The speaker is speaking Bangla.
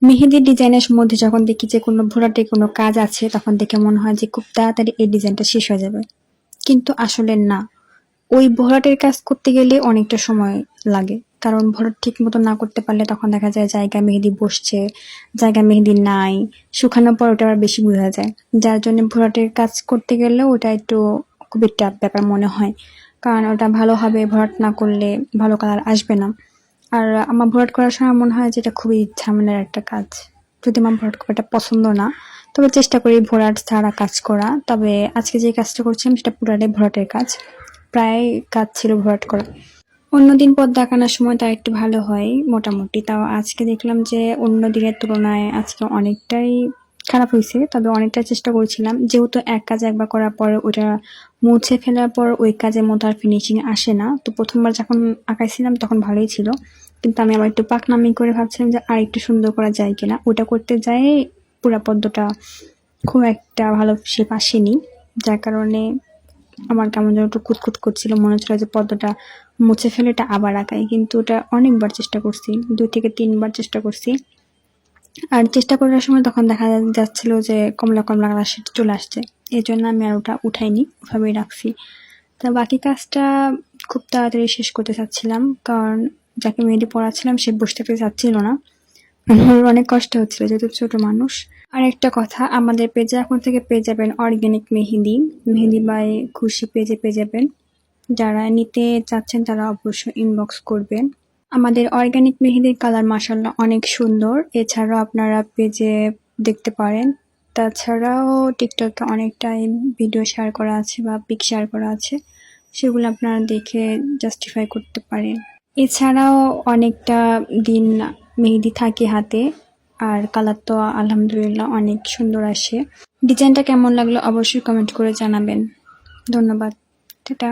মেহেদির ডিজাইনের মধ্যে যখন দেখি যে কোনো ভরাটে কোনো কাজ আছে, তখন দেখে মনে হয় যে খুব তাড়াতাড়ি এই ডিজাইনটা শেষ হয়ে যাবে। কিন্তু আসলে না, ওই ভরাটের কাজ করতে গেলে অনেকটা সময় লাগে। কারণ ভরাট ঠিক মতো না করতে পারলে তখন দেখা যায় জায়গায় মেহেদি বসছে, জায়গায় মেহেদি নাই, শুকানোর পর ওটা আবার বেশি বোঝা যায়। যার জন্য ভরাটের কাজ করতে গেলেও ওটা একটু খুবই টাফ ব্যাপার মনে হয়। কারণ ওটা ভালোভাবে ভরাট না করলে ভালো কালার আসবে না। আর আমার ভরাট করার সময় মনে হয় যে এটা খুবই ঝামেলার একটা কাজ। যদি আমার ভরাট খুব একটা পছন্দ না, তবে চেষ্টা করি ভরাট ছাড়া কাজ করা। তবে আজকে যে কাজটা করছিলাম সেটা পুরাটাই ভরাটের কাজ। প্রায় কাজ ছিল ভরাট করা। অন্যদিন পর্দা আঁকানোর সময় তার একটু ভালো হয় মোটামুটি। তাও আজকে দেখলাম যে অন্য দিনের তুলনায় আজকে অনেকটাই খারাপ হয়েছে। তবে অনেকটা চেষ্টা করেছিলাম। যেহেতু এক কাজ একবার করার পরে ওটা মুছে ফেলার পর ওই কাজের মতো আর ফিনিশিং আসে না। তো প্রথমবার যখন আঁকাইছিলাম তখন ভালোই ছিল। কিন্তু আমি আবার একটু পাকনামি করে ভাবছিলাম যে আর একটু সুন্দর করা যায় কিনা। ওটা করতে যেয়ে পুরা পদ্মটা খুব একটা ভালো শেপ আসেনি। যার কারণে আমার কেমন যেন একটু কুতকুত করছিল। মনে হচ্ছিল যে পদ্মটা মুছে ফেলে এটা আবার আঁকাই। কিন্তু ওটা অনেকবার চেষ্টা করছি। ২ থেকে ৩ বার চেষ্টা করছি। আর চেষ্টা করার সময় তখন দেখা যাচ্ছিল যে কমলা, কমলা কালার সেটা চলে আসছে। এজন্য আমি আর ওটা উঠাইনি, ওভাবেই রাখছি। তা বাকি কাজটা খুব তাড়াতাড়ি শেষ করতে চাচ্ছিলাম। কারণ যাকে মেহেদি পড়াচ্ছিলাম সে বসে থাকতে চাচ্ছিল না। আমার অনেক কষ্ট হচ্ছিল যেহেতু ছোট মানুষ। আর একটা কথা, আমাদের পেজে এখন থেকে পেয়ে যাবেন অর্গানিক মেহেদি, মেহেদি বাই খুশি পেজে পেয়ে যাবেন। যারা নিতে চাচ্ছেন তারা অবশ্যই ইনবক্স করবেন। আমাদের অর্গানিক মেহেদির কালার মাশাআল্লাহ অনেক সুন্দর। এছাড়াও আপনারা পেজে দেখতে পারেন। তাছাড়াও টিকটকে অনেকটাই ভিডিও শেয়ার করা আছে বা পিক শেয়ার করা আছে, সেগুলো আপনারা দেখে জাস্টিফাই করতে পারেন। এছাড়াও অনেকটা দিন মেহেদি থাকে হাতে, আর কালার তো আলহামদুলিল্লাহ অনেক সুন্দর আসে। ডিজাইনটা কেমন লাগলো অবশ্যই কমেন্ট করে জানাবেন। ধন্যবাদ। টাটা।